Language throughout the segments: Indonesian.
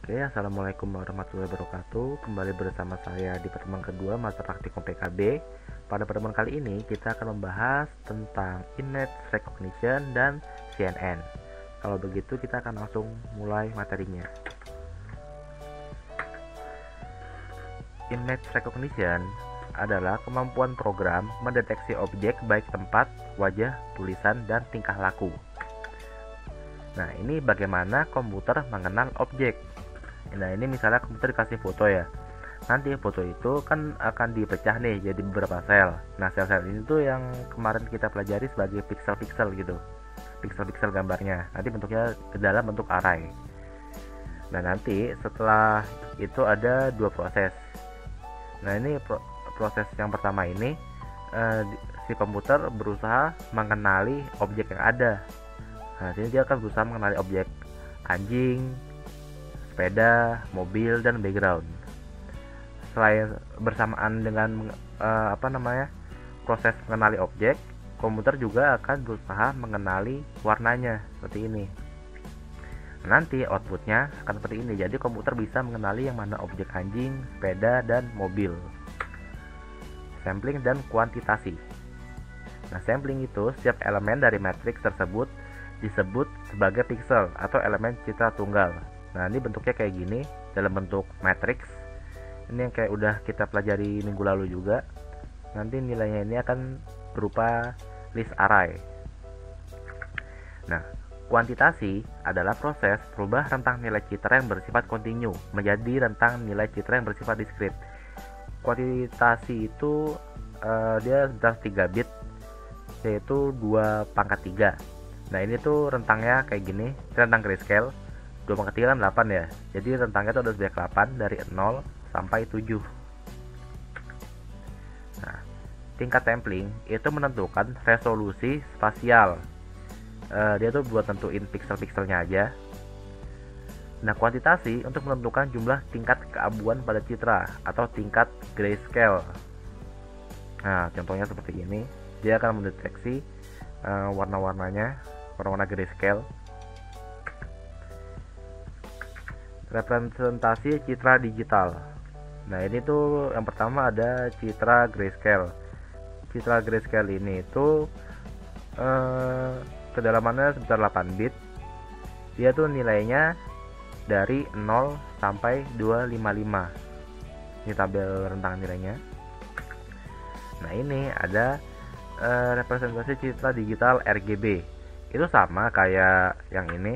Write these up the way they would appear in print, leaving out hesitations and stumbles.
Oke, assalamualaikum warahmatullahi wabarakatuh. Kembali bersama saya di pertemuan kedua mata praktikum PKB. Pada pertemuan kali ini kita akan membahas tentang image recognition dan CNN. Kalau begitu kita akan langsung mulai materinya. Image recognition adalah kemampuan program mendeteksi objek baik tempat, wajah, tulisan, dan tingkah laku. Nah, ini bagaimana komputer mengenal objek. Nah, ini misalnya komputer dikasih foto ya. Nanti foto itu kan akan dipecah nih jadi beberapa sel. Nah, sel-sel ini tuh yang kemarin kita pelajari sebagai piksel-piksel gitu. Piksel-piksel gambarnya. Nanti bentuknya ke dalam bentuk array. Nah, nanti setelah itu ada dua proses. Nah, ini proses yang pertama ini si komputer berusaha mengenali objek yang ada. Nah, sini dia akan berusaha mengenali objek anjing, sepeda, mobil, dan background. Selain bersamaan dengan proses mengenali objek, komputer juga akan berusaha mengenali warnanya seperti ini. Nanti outputnya akan seperti ini. Jadi komputer bisa mengenali yang mana objek anjing, sepeda, dan mobil. Sampling dan kuantitasi. Nah, sampling itu setiap elemen dari matriks tersebut disebut sebagai piksel atau elemen citra tunggal. Nah, ini bentuknya kayak gini dalam bentuk matriks. Ini yang kayak udah kita pelajari minggu lalu juga. Nanti nilainya ini akan berupa list array. Nah, kuantitasi adalah proses merubah rentang nilai citra yang bersifat kontinu menjadi rentang nilai citra yang bersifat diskrit. Kuantitasi itu dia sudah 3 bit, yaitu 2 pangkat 3. Nah, ini tuh rentangnya kayak gini, rentang grayscale. 2 pangkat 3 kan 8 ya. Jadi rentangnya itu ada sebanyak 8 dari 0 sampai 7. Nah, tingkat sampling itu menentukan resolusi spasial. Dia tuh buat tentuin pixel-pixelnya aja. Nah, kuantitasi untuk menentukan jumlah tingkat keabuan pada citra atau tingkat grayscale. Nah, contohnya seperti ini. Dia akan mendeteksi warna-warnanya, warna-warna grayscale. Representasi citra digital. Nah, ini tuh yang pertama ada citra grayscale. Citra grayscale ini itu kedalamannya sebesar 8 bit. Dia tuh nilainya dari 0 sampai 255. Ini tabel rentang nilainya. Nah, ini ada representasi citra digital RGB. Itu sama kayak yang ini,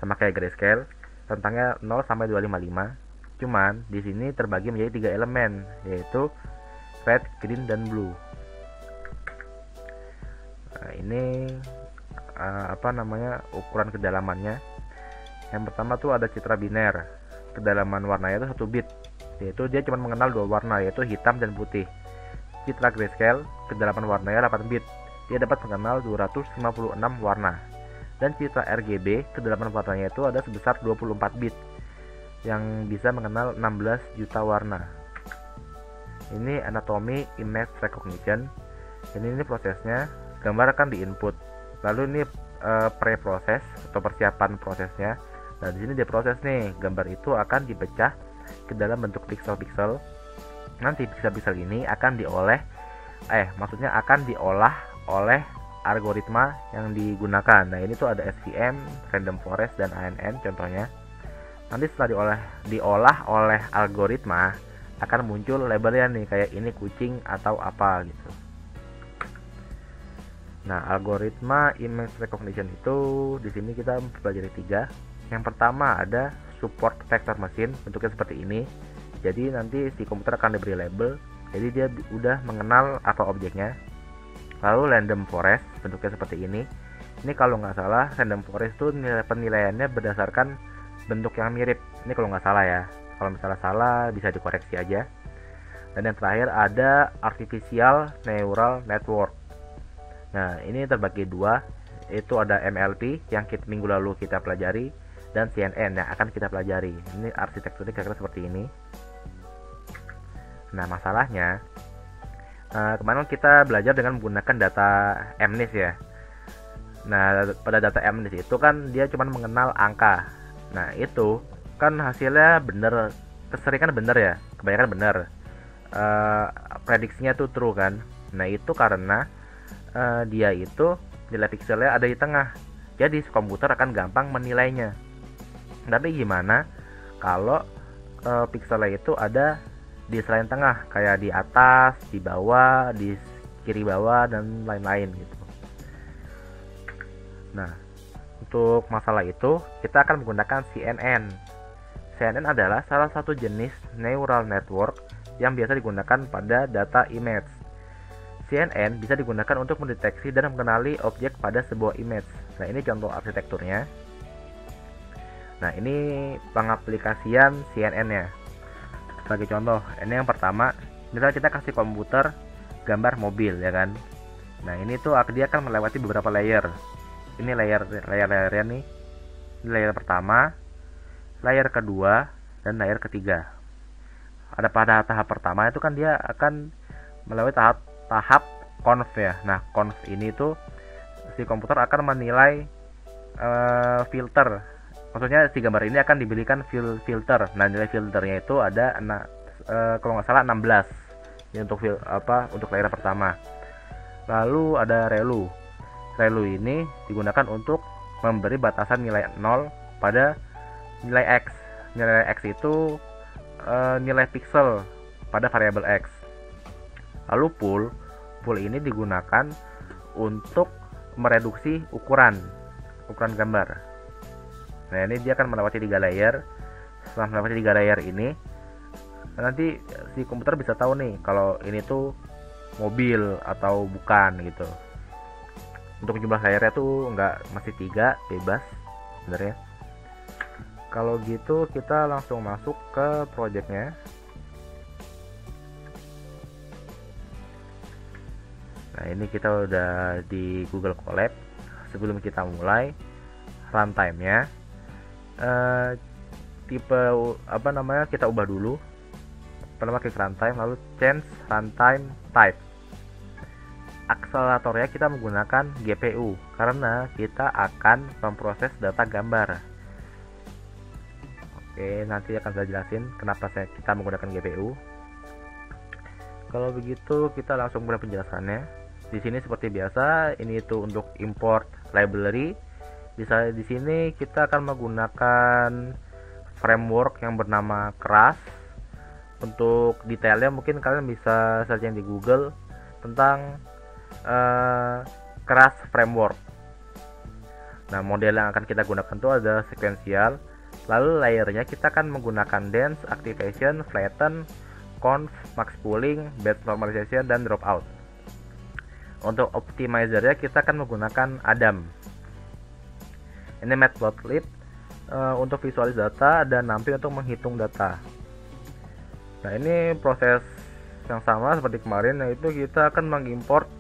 sama kayak grayscale. Rentangnya 0 sampai 255. Cuman di sini terbagi menjadi 3 elemen, yaitu red, green, dan blue. Nah, ini ukuran kedalamannya. Yang pertama tuh ada citra biner. Kedalaman warnanya itu 1 bit. Yaitu dia cuma mengenal 2 warna, yaitu hitam dan putih. Citra grayscale, kedalaman warnanya 8 bit. Dia dapat mengenal 256 warna. Dan citra RGB, kedalaman warnanya itu ada sebesar 24 bit yang bisa mengenal 16 juta warna. Ini anatomi image recognition. Ini prosesnya, gambar akan diinput. Lalu ini pre-proses atau persiapan prosesnya. Nah, di sini dia proses nih, gambar itu akan dipecah ke dalam bentuk piksel-piksel. Nanti piksel-piksel ini akan akan diolah oleh algoritma yang digunakan. Nah, ini tuh ada SVM, random forest, dan ANN contohnya. Nanti setelah diolah oleh algoritma akan muncul labelnya nih, kayak ini kucing atau apa gitu. Nah, algoritma image recognition itu di sini kita pelajari 3. Yang pertama ada support vector machine, bentuknya seperti ini. Jadi nanti si komputer akan diberi label, jadi dia udah mengenal apa objeknya. Lalu random forest, bentuknya seperti ini. Ini kalau nggak salah random forest itu penilaiannya berdasarkan bentuk yang mirip. Ini kalau nggak salah ya. Kalau misalnya salah bisa dikoreksi aja. Dan yang terakhir ada artificial neural network. Nah, ini terbagi 2. Itu ada MLP yang minggu lalu kita pelajari, dan CNN yang akan kita pelajari. Ini arsitekturnya kira-kira seperti ini. Nah, masalahnya kemarin kita belajar dengan menggunakan data MNIST ya. Nah, pada data MNIST itu kan dia cuma mengenal angka. Nah, itu kan hasilnya bener, keseringan bener ya, kebanyakan bener. Prediksinya tuh true kan. Nah itu karena dia itu nilai pixelnya ada di tengah, jadi komputer akan gampang menilainya. Tapi gimana kalau pixelnya itu ada di selain tengah, kayak di atas, di bawah, di kiri bawah, dan lain-lain gitu. Nah, untuk masalah itu kita akan menggunakan CNN. CNN adalah salah satu jenis neural network yang biasa digunakan pada data image. CNN bisa digunakan untuk mendeteksi dan mengenali objek pada sebuah image. Nah, ini contoh arsitekturnya. Nah, ini pengaplikasian CNN-nya. Sebagai contoh, ini yang pertama, misalnya kita kasih komputer gambar mobil ya kan. Nah, ini tuh dia akan melewati beberapa layer. Ini layernya nih. Ini layer pertama, layer kedua, dan layer ketiga. Ada pada tahap pertama itu kan dia akan melewati tahap conv ya. Nah, conv ini tuh si komputer akan menilai filter. Maksudnya si gambar ini akan diberikan filter. Nah, nilai filternya itu ada kalau nggak salah 16. Ini untuk layer pertama. Lalu ada ReLU. ReLU ini digunakan untuk memberi batasan nilai 0 pada nilai X. Nilai X itu nilai pixel pada variabel X. Lalu pool ini digunakan untuk mereduksi ukuran gambar. Nah, ini dia akan melewati 3 layer. Setelah melewati 3 layer ini, nanti si komputer bisa tahu nih kalau ini tuh mobil atau bukan gitu. Untuk jumlah layernya tuh masih 3, bebas sebenarnya. Kalau gitu kita langsung masuk ke projectnya. Nah, ini kita udah di Google Colab. Sebelum kita mulai, runtime-nya tipe kita ubah dulu. Pertama klik runtime, lalu change runtime type. Akseleratornya kita menggunakan GPU karena kita akan memproses data gambar. Oke, nanti akan saya jelasin kenapa kita menggunakan GPU. Kalau begitu kita langsung mulai penjelasannya. Di sini seperti biasa, ini itu untuk import library. Di sini kita akan menggunakan framework yang bernama Keras. Untuk detailnya mungkin kalian bisa searching di Google tentang Keras framework. Nah, model yang akan kita gunakan itu ada sequential. Lalu layernya kita akan menggunakan dense, activation, flatten, conv, max pooling, batch normalization, dan dropout. Untuk optimizernya kita akan menggunakan Adam. Ini matplotlib untuk visualis data dan NumPy untuk menghitung data. Nah, ini proses yang sama seperti kemarin, yaitu kita akan mengimport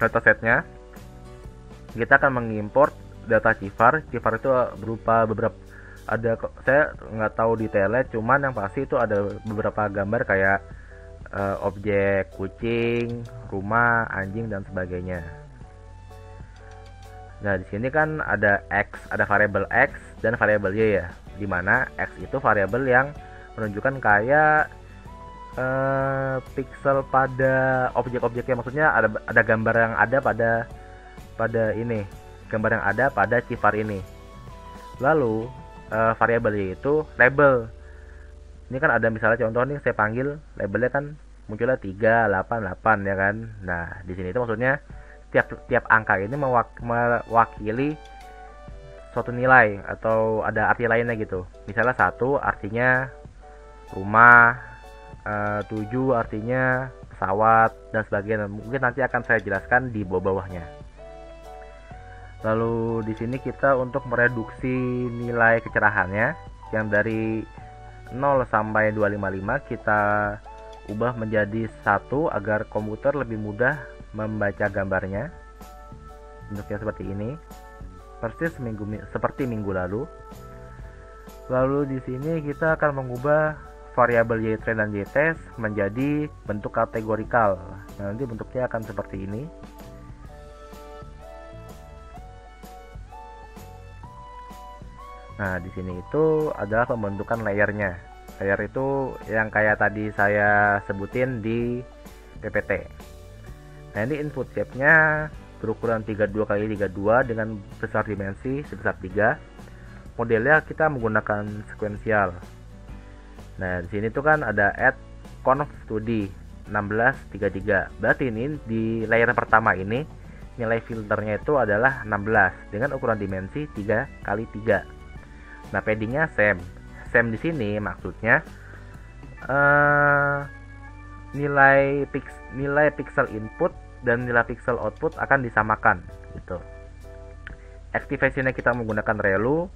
datasetnya. Kita akan mengimport data CIFAR. CIFAR itu berupa saya nggak tahu detailnya, cuman yang pasti itu ada beberapa gambar kayak objek kucing, rumah, anjing, dan sebagainya. Nah, di sini kan ada variabel X dan variabel Y ya, dimana X itu variabel yang menunjukkan kayak pixel pada objek-objeknya. Maksudnya ada gambar yang ada pada ini, gambar yang ada pada CIFAR ini. Lalu variabelnya itu label. Ini kan ada misalnya contoh nih, saya panggil labelnya kan munculnya 388 ya kan. Nah, di sini itu maksudnya tiap angka ini mewakili suatu nilai atau ada arti lainnya gitu. Misalnya 1 artinya rumah, 7 artinya pesawat, dan sebagainya. Mungkin nanti akan saya jelaskan di bawah-bawahnya. Lalu di sini kita untuk mereduksi nilai kecerahannya yang dari 0 sampai 255 kita ubah menjadi 1 agar komputer lebih mudah membaca gambarnya. Bentuknya seperti ini. Persis seperti minggu lalu. Lalu di sini kita akan mengubah variabel ytrain dan ytest menjadi bentuk kategorikal. Nah, nanti bentuknya akan seperti ini. Nah, di sini itu adalah pembentukan layernya. Layer itu yang kayak tadi saya sebutin di PPT. Nah, ini input shape-nya berukuran 32 kali 32 dengan besar dimensi sebesar 3. Modelnya kita menggunakan sequential. Nah, di sini tuh kan ada add conv 2D 1633. Berarti ini di layer pertama ini nilai filternya itu adalah 16 dengan ukuran dimensi 3 kali 3. Nah, paddingnya same. Same di sini maksudnya nilai pixel input dan nilai pixel output akan disamakan gitu. Activationnya kita menggunakan relu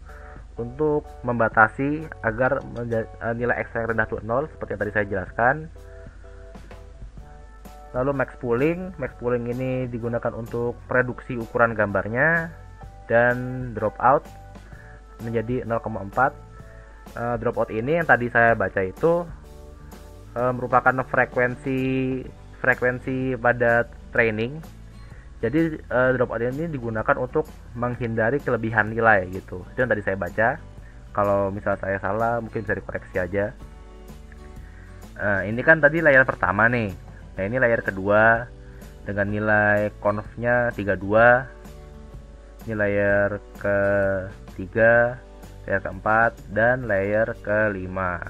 untuk membatasi agar nilai X yang rendah itu 0 seperti yang tadi saya jelaskan. Lalu max pooling ini digunakan untuk reduksi ukuran gambarnya, dan dropout menjadi 0,4. Dropout ini yang tadi saya baca itu merupakan frekuensi pada training. Jadi dropout ini digunakan untuk menghindari kelebihan nilai gitu. Itu yang tadi saya baca. Kalau misal saya salah mungkin bisa dikoreksi aja. Ini kan tadi layar pertama nih. Nah, ini layar kedua dengan nilai conv-nya 32. Ini layar ketiga, layer keempat, dan layer kelima.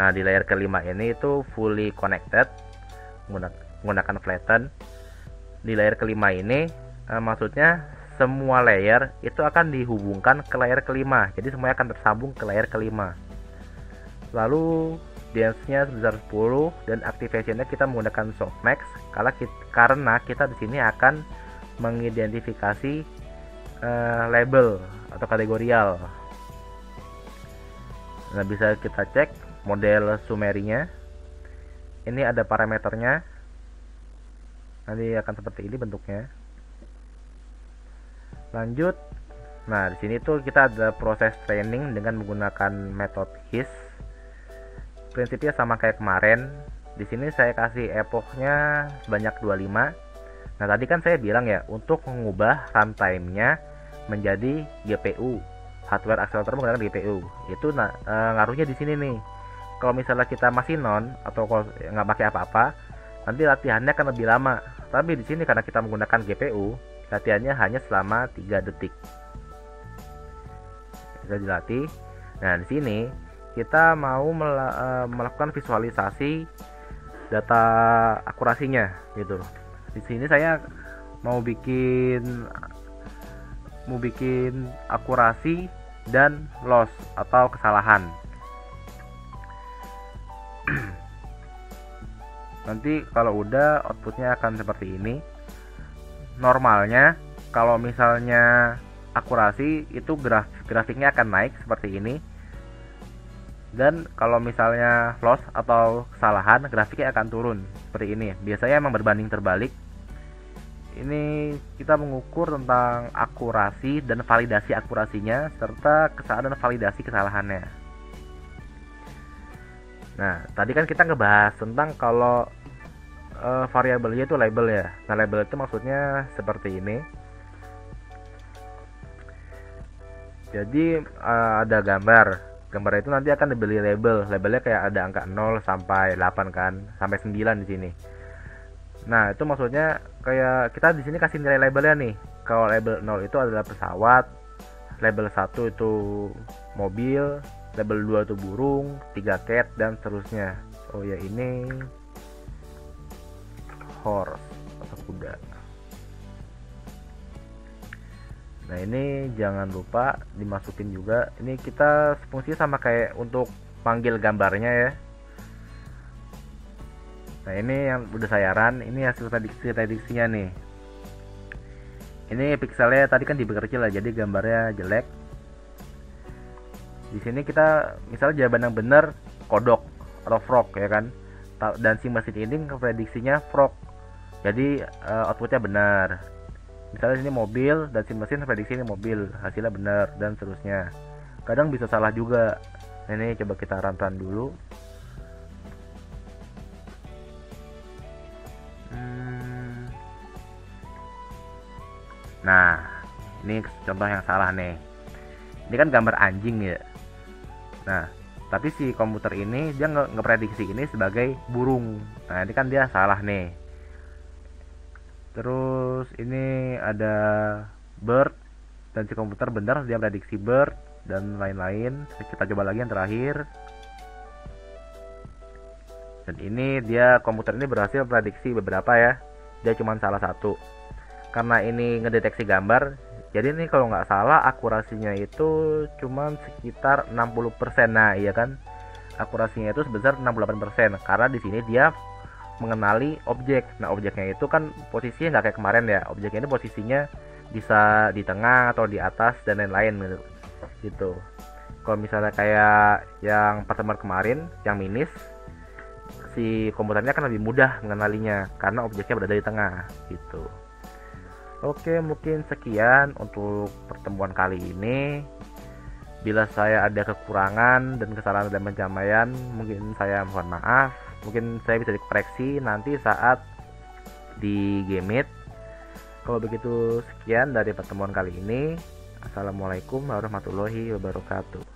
Nah, di layer kelima ini itu fully connected menggunakan flatten. Di layer kelima ini maksudnya semua layer itu akan dihubungkan ke layer kelima, jadi semuanya akan tersambung ke layer kelima. Lalu density-nya sebesar 10 dan activation-nya kita menggunakan softmax karena kita di sini akan mengidentifikasi label atau kategorial. Nah, bisa kita cek model summary-nya. Ini ada parameternya. Nanti akan seperti ini bentuknya. Lanjut. Nah, di sini tuh kita ada proses training dengan menggunakan metode his. Prinsipnya sama kayak kemarin. Di sini saya kasih epochnya sebanyak 25. Nah, tadi kan saya bilang ya, untuk mengubah runtime-nya menjadi GPU, hardware accelerator menggunakan GPU. Itu ngaruhnya di sini nih. Kalau misalnya kita masih non atau kalau nggak pakai apa-apa, nanti latihannya akan lebih lama. Tapi di sini karena kita menggunakan GPU, latihannya hanya selama 3 detik. Bisa dilatih. Nah, di sini kita mau melakukan visualisasi data akurasinya gitu. Di sini saya mau bikin akurasi dan loss atau kesalahan. Nanti kalau udah outputnya akan seperti ini. Normalnya kalau misalnya akurasi itu grafiknya akan naik seperti ini, dan kalau misalnya loss atau kesalahan grafiknya akan turun seperti ini. Biasanya emang berbanding terbalik. Ini kita mengukur tentang akurasi dan validasi akurasinya serta kesalahan dan validasi kesalahannya. Nah, tadi kan kita ngebahas tentang kalau variabelnya itu label ya. Nah, label itu maksudnya seperti ini. Jadi ada gambar itu nanti akan dibeli label. Labelnya kayak ada angka 0 sampai 8 kan, sampai 9 di sini. Nah, itu maksudnya kayak kita di sini kasih nilai labelnya nih. Kalau label 0 itu adalah pesawat, label 1 itu mobil, label 2 itu burung, 3 cat, dan seterusnya. Oh ya, ini horse atau kuda. Nah, ini jangan lupa dimasukin juga. Ini kita fungsinya sama kayak untuk panggil gambarnya ya. Nah, ini yang udah saya run. Ini hasil prediksinya nih. Ini pixelnya tadi kan diperkecil lah, jadi gambarnya jelek. Di sini kita misalnya jawaban yang benar kodok atau frog ya kan. Dan si mesin ini prediksinya frog. Jadi outputnya benar. Misalnya sini mobil dan si mesin prediksi ini mobil, hasilnya benar dan seterusnya. Kadang bisa salah juga. Nah, ini coba kita run dulu. Nah, ini contoh yang salah nih. Ini kan gambar anjing ya. Nah, tapi si komputer ini dia ngeprediksi ini sebagai burung. Nah, ini kan dia salah nih. Terus ini ada bird, dan si komputer benar dia prediksi bird dan lain-lain. Kita coba lagi yang terakhir. Dan ini dia komputer ini berhasil prediksi beberapa ya. Dia cuma salah satu. Karena ini ngedeteksi gambar, jadi ini kalau nggak salah akurasinya itu cuma sekitar 60%. Nah, iya kan? Akurasinya itu sebesar 68%. Karena di sini dia mengenali objek. Nah, objeknya itu kan posisinya nggak kayak kemarin ya. Objeknya ini posisinya bisa di tengah atau di atas dan lain-lain gitu. Kalau misalnya kayak yang pertemuan kemarin, yang minis, si komputernya kan lebih mudah mengenalinya karena objeknya berada di tengah gitu. Oke, mungkin sekian untuk pertemuan kali ini. Bila saya ada kekurangan dan kesalahan dan pencapaian, mungkin saya mohon maaf. Mungkin saya bisa dikoreksi nanti saat di Game Meet. Kalau begitu, sekian dari pertemuan kali ini. Assalamualaikum warahmatullahi wabarakatuh.